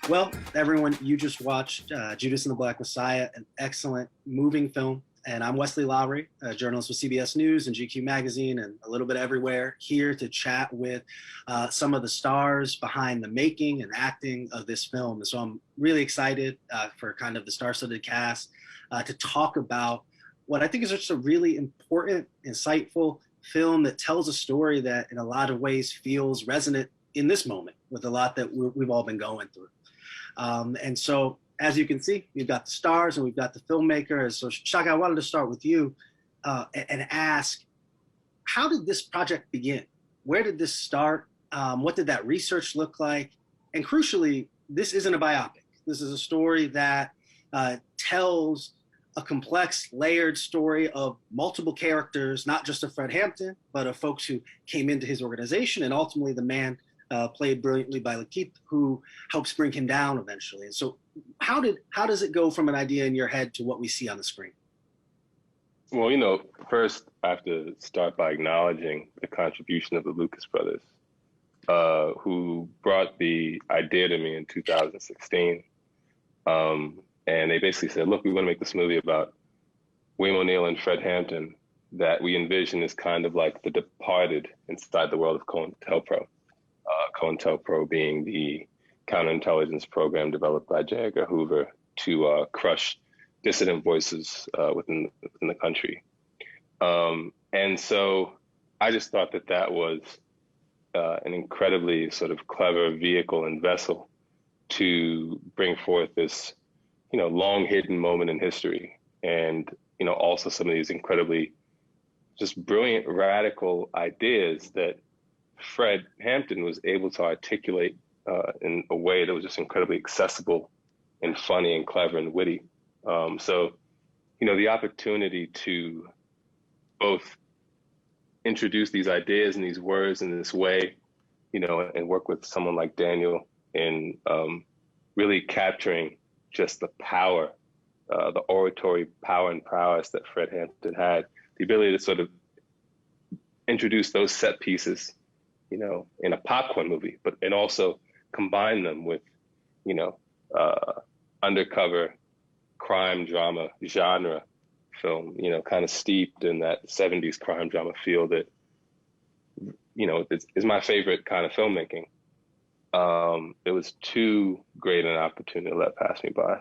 Well, everyone, you just watched Judas and the Black Messiah, an excellent, moving film. And I'm Wesley Lowery, a journalist with CBS News and GQ Magazine and a little bit everywhere, here to chat with some of the stars behind the making and acting of this film. And so I'm really excited for kind of the star-studded cast to talk about what I think is just a really important, insightful film that tells a story that in a lot of ways feels resonant in this moment with a lot that we've all been going through. And so, as you can see, we've got the stars and we've got the filmmakers. So, Shaka, I wanted to start with you and ask, how did this project begin? Where did this start? What did that research look like? And crucially, this isn't a biopic. This is a story that tells a complex, layered story of multiple characters, not just of Fred Hampton, but of folks who came into his organization and ultimately the man played brilliantly by LaKeith, who helps bring him down eventually. And so how does it go from an idea in your head to what we see on the screen? Well, first I have to start by acknowledging the contribution of the Lucas brothers, who brought the idea to me in 2016. And they basically said, look, we want to make this movie about William O'Neill and Fred Hampton that we envision as kind of like the departed inside the world of COINTELPRO. COINTELPRO being the counterintelligence program developed by J. Edgar Hoover to crush dissident voices within the country. And so I just thought that was an incredibly sort of clever vehicle and vessel to bring forth this, long hidden moment in history. And, also some of these incredibly just brilliant, radical ideas that Fred Hampton was able to articulate in a way that was just incredibly accessible and funny and clever and witty. So, the opportunity to both introduce these ideas and these words in this way, and work with someone like Daniel in really capturing just the power, the oratory power and prowess that Fred Hampton had, the ability to sort of introduce those set pieces, in a popcorn movie, and also combine them with, undercover crime drama genre film, kind of steeped in that 70s crime drama feel that, is my favorite kind of filmmaking. It was too great an opportunity to let pass me by.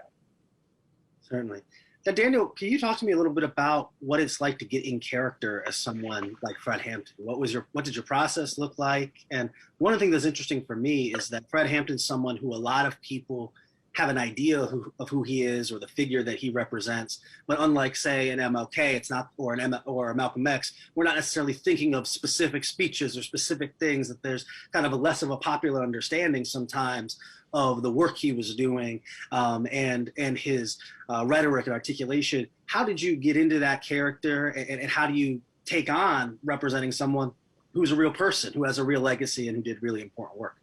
Certainly. Now, Daniel, can you talk to me a little bit about what it's like to get in character as someone like Fred Hampton? What did your process look like? And one of the things that's interesting for me is that Fred Hampton's someone who a lot of people have an idea of who he is or the figure that he represents. But unlike, say, an MLK, it's not, or a Malcolm X, we're not necessarily thinking of specific speeches or specific things. That there's kind of a less of a popular understanding sometimes of the work he was doing and his rhetoric and articulation. How did you get into that character, and how do you take on representing someone who's a real person, who has a real legacy, and who did really important work?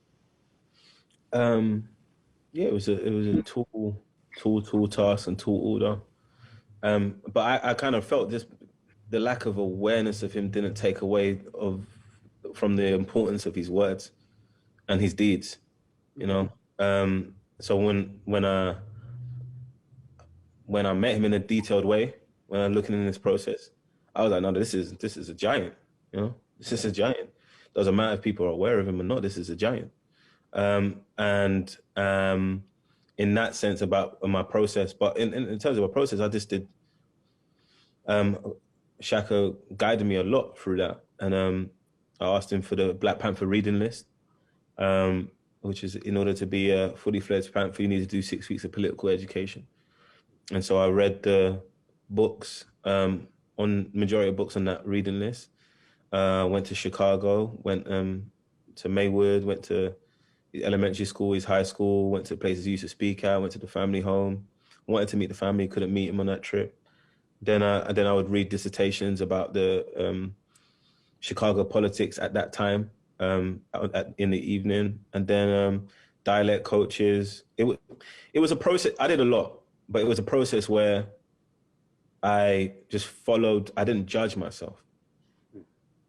Yeah, it was a tall task and tall order. But I kind of felt just the lack of awareness of him didn't take away from the importance of his words and his deeds, So when I met him in a detailed way, when I'm looking in this process, I was like, no, this is a giant, this is a giant. Doesn't matter if people are aware of him or not, this is a giant. In that sense about my process, but in terms of a process, I just did, Shaka guided me a lot through that. And I asked him for the Black Panther reading list, which is, in order to be a fully fledged Panther, you need to do 6 weeks of political education. And so I read the books, majority of books on that reading list. Went to Chicago, went to Maywood, went to his elementary school, his high school, went to places he used to speak at, went to the family home, wanted to meet the family, couldn't meet him on that trip. Then I would read dissertations about the Chicago politics at that time in the evening, and then dialect coaches. It was a process. I did a lot, but it was a process where I just followed. I didn't judge myself,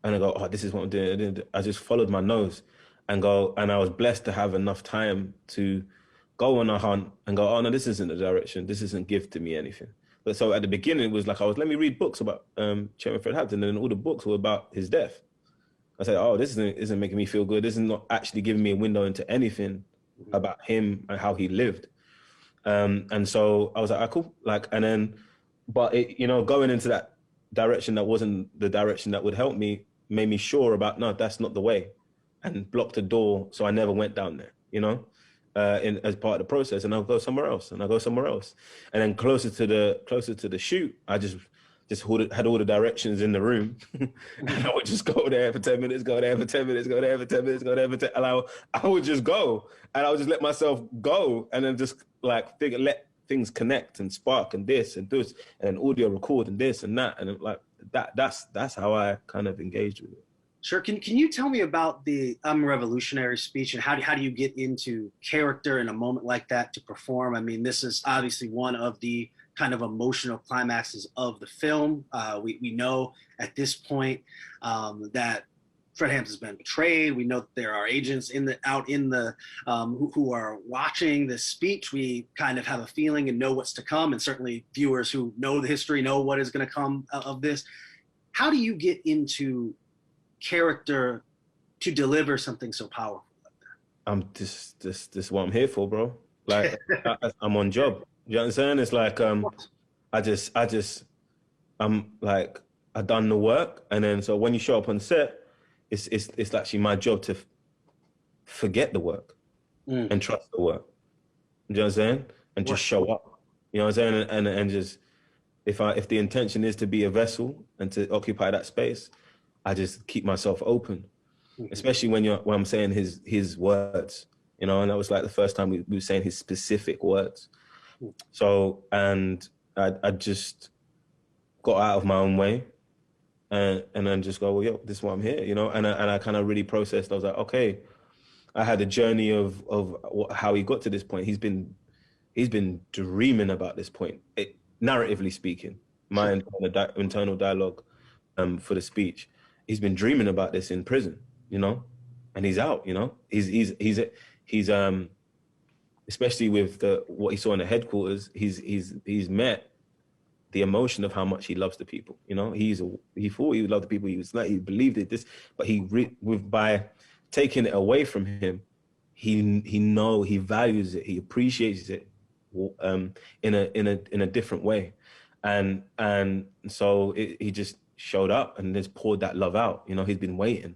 and I go, "Oh, this is what I'm doing." I just followed my nose, and I was blessed to have enough time to go on a hunt and go, oh no, this isn't the direction. This isn't gifting me anything. But so at the beginning, it was like, let me read books about Chairman Fred Hampton, and all the books were about his death. I said, oh, this isn't making me feel good. This is not actually giving me a window into anything about him and how he lived. And so I was like, cool. Like, and then, but it, going into that direction that wasn't the direction that would help me, made me sure about, no, that's not the way, and blocked the door. So I never went down there, as part of the process, and I'll go somewhere else, and I'll go somewhere else. And then closer to the shoot, I just had all the directions in the room, and I would just go there for 10 minutes, go there for 10 minutes, go there for 10 minutes, go there for 10, and I would just go, and I would just let myself go, and then just like let things connect and spark and this and this, and then audio record and this and that, and like that's how I kind of engaged with it. Sure. Can you tell me about the I'm a Revolutionary speech, and how do you get into character in a moment like that to perform? I mean, this is obviously one of the kind of emotional climaxes of the film. We know at this point that Fred Hampton's been betrayed. We know that there are agents out in the who are watching this speech. We kind of have a feeling and know what's to come, and certainly viewers who know the history know what is going to come of this. How do you get into character to deliver something so powerful like that? I'm this what I'm here for, bro. Like I'm on job. You know what I'm saying? It's like I'm like, I done the work, and then so when you show up on set, it's actually my job to forget the work and trust the work. You know what I'm saying? And just show up. You know what I'm saying? And just if the intention is to be a vessel and to occupy that space, I just keep myself open, especially when I'm saying his words, and that was like the first time we were saying his specific words. So, and I just got out of my own way and then just go, well, yo, this is why I'm here, and I kind of really processed. I was like, okay, I had a journey of how he got to this point. He's been dreaming about this point, narratively speaking, my internal dialogue for the speech. He's been dreaming about this in prison, and he's out, he's especially with what he saw in the headquarters, he's met the emotion of how much he loves the people. He thought he loved the people. He believed it. But by taking it away from him, he values it. He appreciates it in a different way, and so he just showed up and just poured that love out. He's been waiting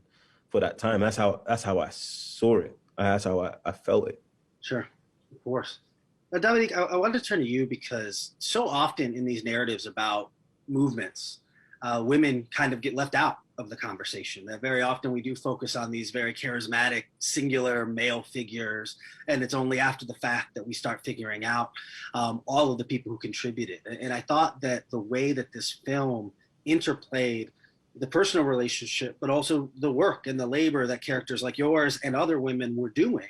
for that time. That's how I saw it. That's how I felt it. Sure, of course. Now, Dominique, I wanted to turn to you because so often in these narratives about movements, women kind of get left out of the conversation. That very often we do focus on these very charismatic, singular male figures, and it's only after the fact that we start figuring out all of the people who contributed. And I thought that the way that this film interplayed the personal relationship, but also the work and the labor that characters like yours and other women were doing,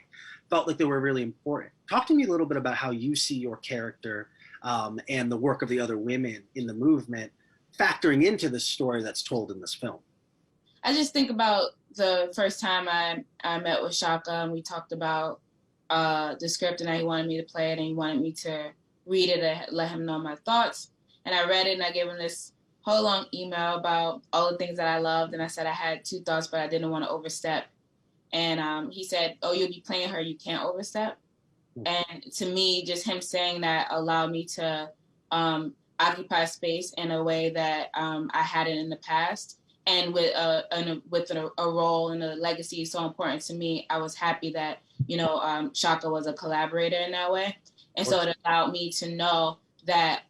felt like they were really important. Talk to me a little bit about how you see your character and the work of the other women in the movement factoring into the story that's told in this film. I just think about the first time I met with Shaka, and we talked about the script, and he wanted me to play it, and he wanted me to read it and let him know my thoughts. And I read it, and I gave him this whole long email about all the things that I loved, and I said I had 2 thoughts, but I didn't want to overstep. And he said, oh, you'll be playing her, you can't overstep. And to me, just him saying that allowed me to occupy space in a way that I hadn't in the past. And with a role and a legacy so important to me, I was happy that, Shaka was a collaborator in that way. And so it allowed me to know that,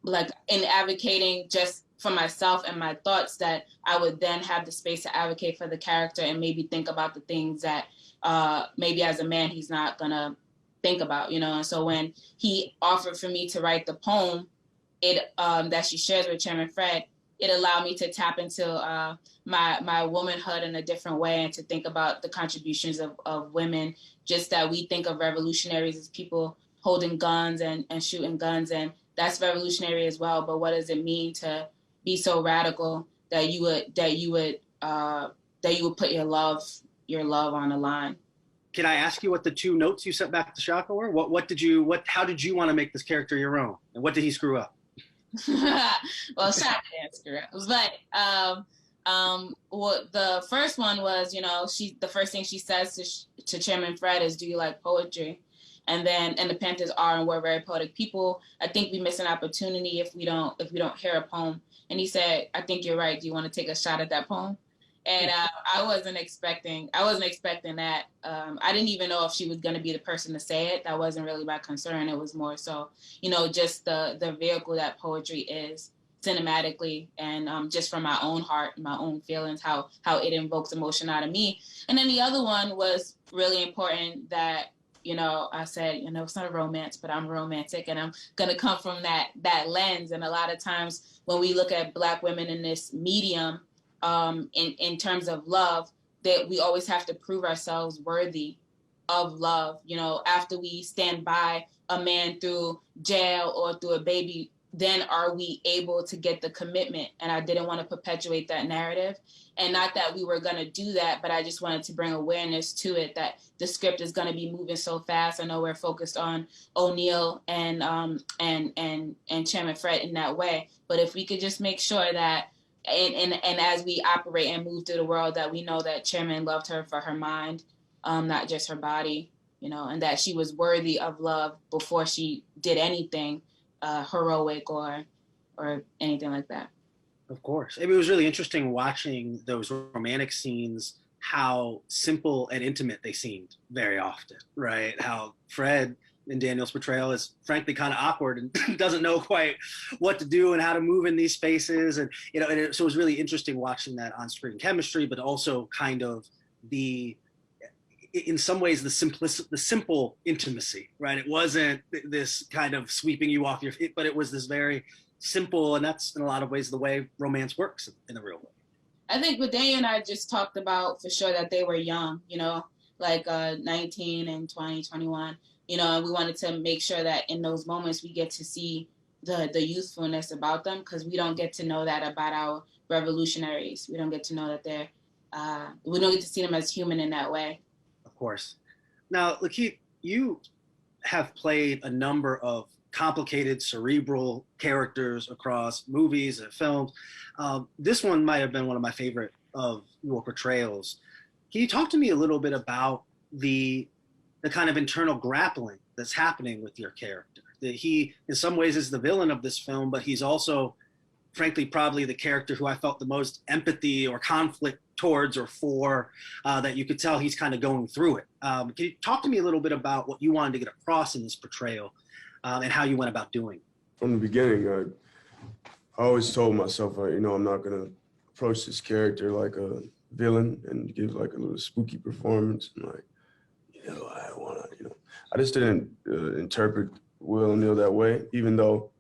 like in advocating just for myself and my thoughts, that I would then have the space to advocate for the character and maybe think about the things that maybe as a man he's not gonna think about, And so when he offered for me to write the poem, that she shares with Chairman Fred, it allowed me to tap into my womanhood in a different way and to think about the contributions of women, just that we think of revolutionaries as people holding guns and shooting guns, and that's revolutionary as well. But what does it mean to be so radical that you would put your love on the line? Can I ask you what the 2 notes you sent back to Shaka were? How did you want to make this character your own? And what did he screw up? Well, Shaka didn't screw up. But what the first one was, the first thing she says to Chairman Fred is, "Do you like poetry?" And the Panthers are and we're very poetic people. I think we miss an opportunity if we don't hear a poem. And he said, "I think you're right. Do you want to take a shot at that poem?" And I wasn't expecting that. I didn't even know if she was going to be the person to say it. That wasn't really my concern. It was more so, just the vehicle that poetry is cinematically, and just from my own heart, my own feelings, how it invokes emotion out of me. And then the other one was really important that, I said, it's not a romance, but I'm romantic, and I'm going to come from that lens. And a lot of times when we look at Black women in this medium, in terms of love, that we always have to prove ourselves worthy of love. After we stand by a man through jail or through a baby, then are we able to get the commitment? And I didn't want to perpetuate that narrative. And not that we were going to do that, but I just wanted to bring awareness to it, that the script is going to be moving so fast. I know we're focused on O'Neal and Chairman Fred in that way. But if we could just make sure that, and as we operate and move through the world, that we know that Chairman loved her for her mind, not just her body, and that she was worthy of love before she did anything heroic or anything like that. Of course. It was really interesting watching those romantic scenes, how simple and intimate they seemed very often, right? How Fred in Daniel's portrayal is frankly kind of awkward and doesn't know quite what to do and how to move in these spaces. And, so it was really interesting watching that on-screen chemistry, but also kind of in some ways, the simple intimacy, right? It wasn't this kind of sweeping you off your feet, but it was this very simple, and that's in a lot of ways the way romance works in the real world. I think what Daniel and I just talked about for sure, that they were young, like 19 and 20, 21, and we wanted to make sure that in those moments we get to see the youthfulness about them, because we don't get to know that about our revolutionaries. We don't get to know that we don't get to see them as human in that way. Of course. Now, LaKeith, you have played a number of complicated, cerebral characters across movies and films. This one might have been one of my favorite of your portrayals. Can you talk to me a little bit about the kind of internal grappling that's happening with your character? That he, in some ways, is the villain of this film, but he's also, frankly, probably the character who I felt the most empathy or conflict towards or for, that you could tell he's kind of going through it. Can you talk to me a little bit about what you wanted to get across in this portrayal, and how you went about doing it? From the beginning, I always told myself, I'm not going to approach this character like a villain and give like a little spooky performance. And I just didn't interpret Will O'Neal that way, even though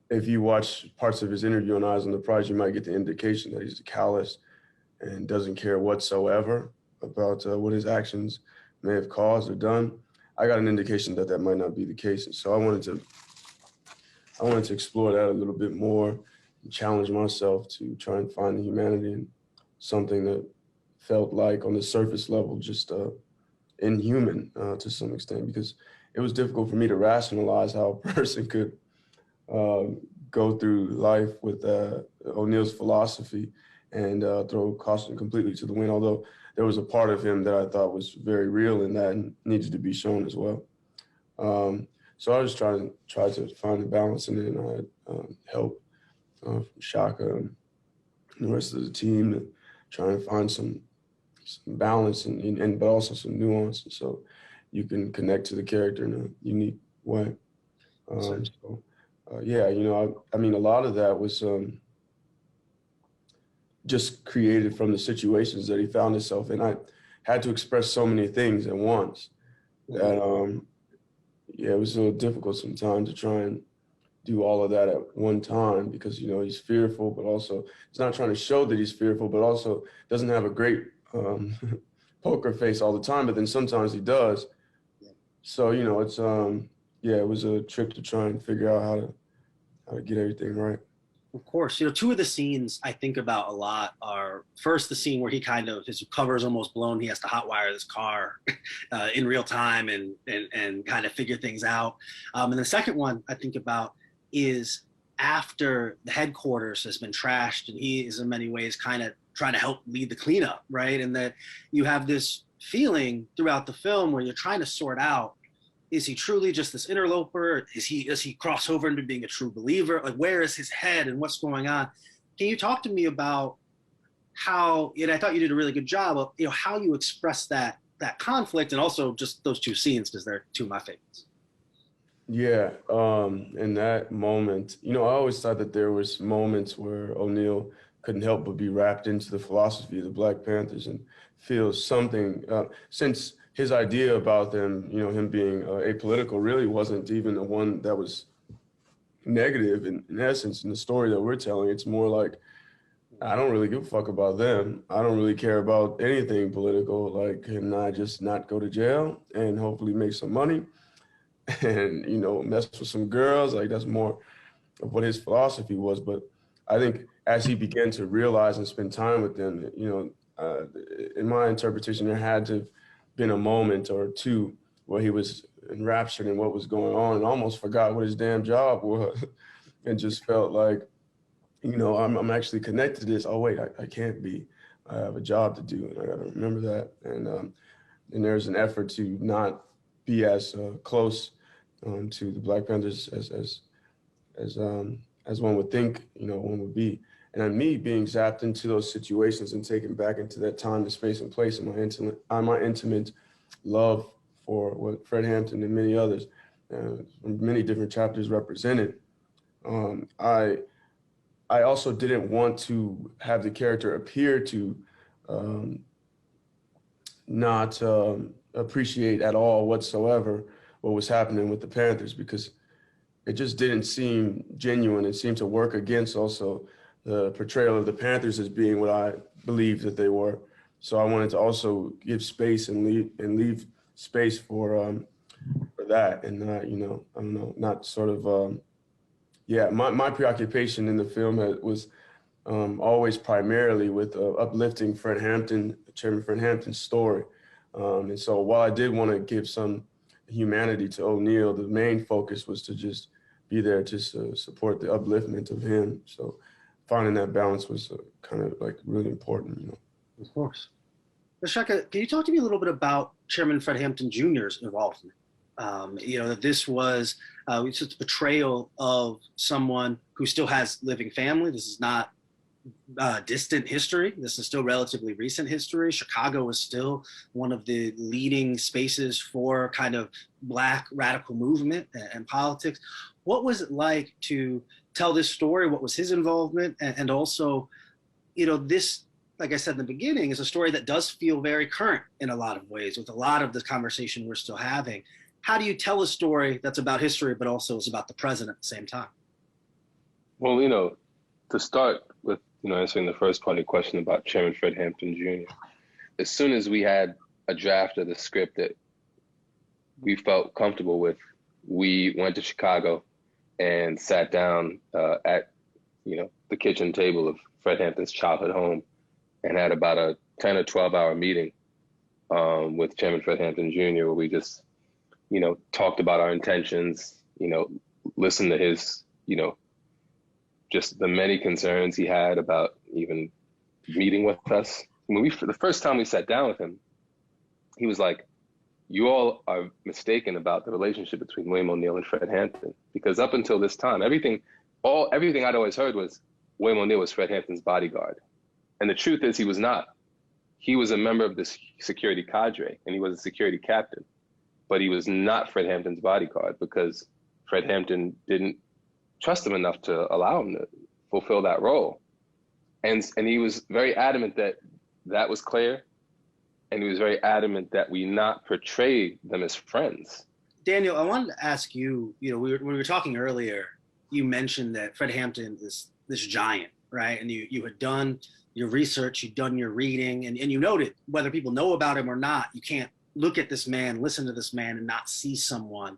if you watch parts of his interview on Eyes on the Prize, you might get the indication that he's callous and doesn't care whatsoever about what his actions may have caused or done. I got an indication that that might not be the case. And so I wanted to explore that a little bit more and challenge myself to try and find the humanity in something that felt like on the surface level, just inhuman to some extent, because it was difficult for me to rationalize how a person could go through life with O'Neal's philosophy and throw caution completely to the wind, although there was a part of him that I thought was very real in that and needed to be shown as well. So I was trying to find a balance in it, and I had help from Shaka and the rest of the team to try and find some balance and but also some nuance, so you can connect to the character in a unique way. I mean, a lot of that was just created from the situations that he found himself in. I had to express so many things at once that, it was a little difficult sometimes to try and do all of that at one time, because, he's fearful, but also he's not trying to show that he's fearful, but also doesn't have a great poker face all the time, but then sometimes he does. So, it's, it was a trick to try and figure out how to get everything right. Of course. Two of the scenes I think about a lot are first the scene where he kind of, his cover is almost blown. He has to hotwire this car in real time and kind of figure things out. And the second one I think about is after the headquarters has been trashed and he is in many ways kind of trying to help lead the cleanup, right? And that you have this feeling throughout the film where you're trying to sort out, is he truly just this interloper? Does he cross over into being a true believer? Like, where is his head and what's going on? Can you talk to me about how, and I thought you did a really good job of, how you express that conflict, and also just those two scenes, because they're two of my favorites. Yeah, in that moment, I always thought that there was moments where O'Neill couldn't help but be wrapped into the philosophy of the Black Panthers and feel something, since his idea about them, him being apolitical really wasn't even the one that was negative in essence in the story that we're telling. It's more like, I don't really give a fuck about them. I don't really care about anything political. Like, can I just not go to jail and hopefully make some money and, mess with some girls? Like, that's more of what his philosophy was. But I think as he began to realize and spend time with them, in my interpretation, there had to have been a moment or two where he was enraptured in what was going on and almost forgot what his damn job was and just felt like, I'm actually connected to this. Oh, wait, I can't be. I have a job to do, and I got to remember that. And there's an effort to not be as close to the Black Panthers as one would think, one would be. And me being zapped into those situations and taken back into that time and space and place, and my intimate love for what Fred Hampton and many others, many different chapters represented. I also didn't want to have the character appear to not appreciate at all whatsoever what was happening with the Panthers, because it just didn't seem genuine. It seemed to work against also the portrayal of the Panthers as being what I believed that they were. So I wanted to also give space and leave space for that, and not, I don't know, not sort of, my preoccupation in the film was always primarily with uplifting Chairman Fred Hampton's story. And so while I did want to give some humanity to O'Neill, the main focus was to just be there to support the upliftment of him. So finding that balance was kind of like really important, Of course. Shaka, can you talk to me a little bit about Chairman Fred Hampton Jr.'s involvement? That this was it's a portrayal of someone who still has living family. This is not distant history. This is still relatively recent history. Chicago is still one of the leading spaces for kind of Black radical movement and politics. What was it like to tell this story? What was his involvement? And also, this, like I said in the beginning, is a story that does feel very current in a lot of ways, with a lot of the conversation we're still having. How do you tell a story that's about history, but also is about the present at the same time? Well, to start with, answering the first part of the question about Chairman Fred Hampton Jr., as soon as we had a draft of the script that we felt comfortable with, we went to Chicago and sat down at, the kitchen table of Fred Hampton's childhood home and had about a 10 or 12 hour meeting with Chairman Fred Hampton Jr., where we just, talked about our intentions, listened to his, just the many concerns he had about even meeting with us. The first time we sat down with him, he was like, you all are mistaken about the relationship between William O'Neill and Fred Hampton, because up until this time, everything I'd always heard was William O'Neill was Fred Hampton's bodyguard. And the truth is he was not. He was a member of this security cadre, and he was a security captain, but he was not Fred Hampton's bodyguard because Fred Hampton didn't trust him enough to allow him to fulfill that role. And he was very adamant that was clear. And he was very adamant that we not portray them as friends. Daniel, I wanted to ask you, when we were talking earlier, you mentioned that Fred Hampton is this giant, right? And you had done your research, you'd done your reading, and you noted whether people know about him or not, you can't look at this man, listen to this man, and not see someone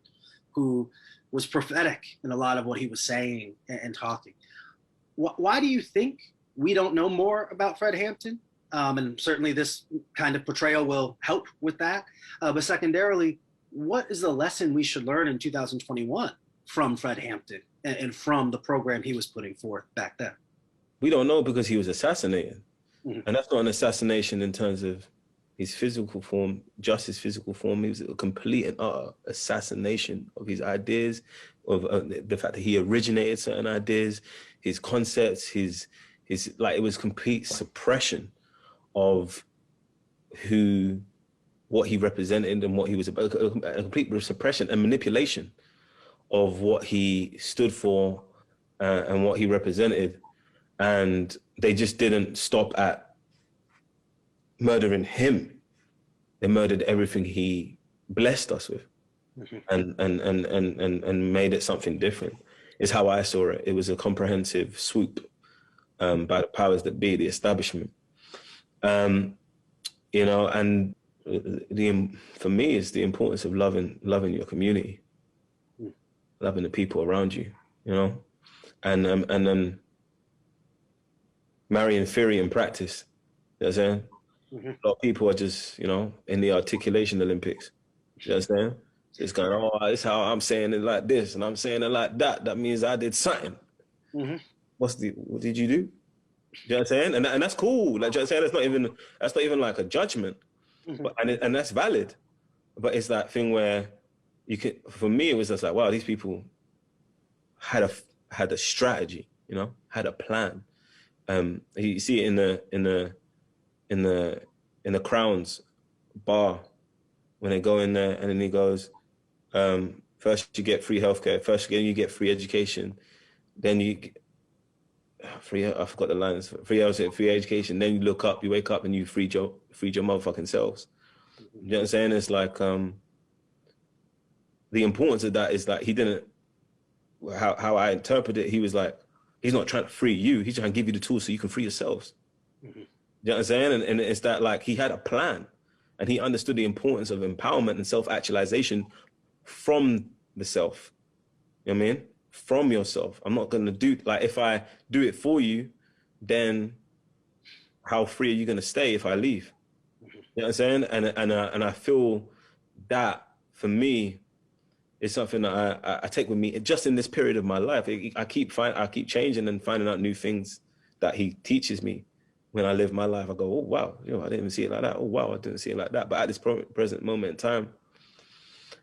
who was prophetic in a lot of what he was saying and talking. Why do you think we don't know more about Fred Hampton? And certainly this kind of portrayal will help with that. But secondarily, what is the lesson we should learn in 2021 from Fred Hampton and from the program he was putting forth back then? We don't know because he was assassinated. Mm-hmm. And that's not an assassination in terms of his physical form, just his physical form. He was a complete and utter assassination of his ideas, of the fact that he originated certain ideas, his concepts, his like, it was complete suppression of what he represented and what he was about, a complete suppression and manipulation of what he stood for and what he represented. And they just didn't stop at murdering him. They murdered everything he blessed us with, and made it something different. Is how I saw it. It was a comprehensive swoop by the powers that be, the establishment. You know, and for me, it's the importance of loving your community, loving the people around you. You know, and marrying theory and practice. You know what I'm saying? Mm-hmm. A lot of people are just, you know, in the articulation Olympics. You know what I'm saying? It's going, oh, it's how I'm saying it like this, and I'm saying it like that. That means I did something. Mm-hmm. What did you do? You know what I'm saying? And that's cool. Like, you know what I'm saying? That's not even like a judgment, but and that's valid. But it's that thing where for me, it was just like, wow, these people had a strategy, you know, had a plan. You see it in the Crowns bar when they go in there, and then he goes, first you get free healthcare, first you get free education, then you get I forgot the lines, free healthcare, free education, then you look up, you wake up and you freed your motherfucking selves. You know what I'm saying? It's like the importance of that is that he didn't, how I interpret it, he was like, he's not trying to free you, he's trying to give you the tools so you can free yourselves. You know what I'm saying? And it's that, like, he had a plan and he understood the importance of empowerment and self-actualization from the self. You know what I mean? From yourself. I'm not going to do, like, if I do it for you, then how free are you going to stay if I leave? You know what I'm saying? And I feel that, for me, is something that I take with me just in this period of my life. I keep changing and finding out new things that he teaches me. When I live my life, I go, oh, wow, you know, I didn't even see it like that. Oh, wow, I didn't see it like that. But at this present moment in time,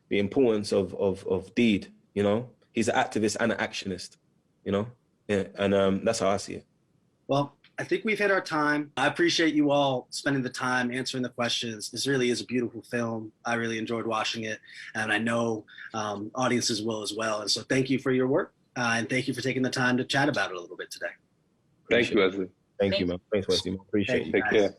the importance of deed, you know, he's an activist and an actionist, you know, yeah, and that's how I see it. Well, I think we've hit our time. I appreciate you all spending the time answering the questions. This really is a beautiful film. I really enjoyed watching it, and I know audiences will as well. And so thank you for your work, and thank you for taking the time to chat about it a little bit today. Thank you, Wesley. Thank you, man. Thanks, Wesley. Appreciate you. Take care.